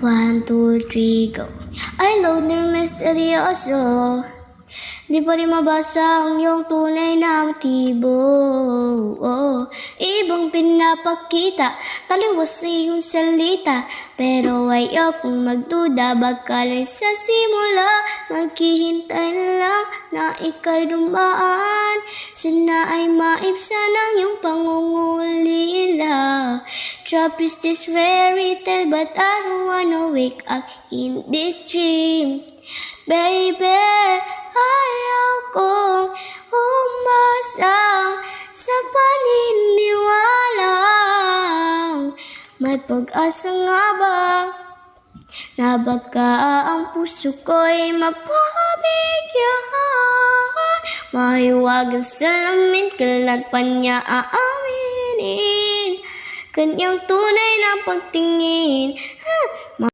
1, 2, 3, go. I love the misteryoso. Di pa rin mabasa ang iyong tunay na motibo. Ibang pinapakita, taliwas sa iyong salita. Pero ayokong magduda, baka lang sa simula. Maghihintay na lang na ika'y dumaan. Sana ay maibsan ang iyong pangungulila. Trap is this fairy tale, but I don't wanna wake up in this dream. Baby, ayaw kong umasang sa paniniwalang may pag-asa nga ba na baka ang puso ko'y mapabigyan. Mahiwagan sa lamin, kailan pa niya aaminin kanyang tunay na pagtingin.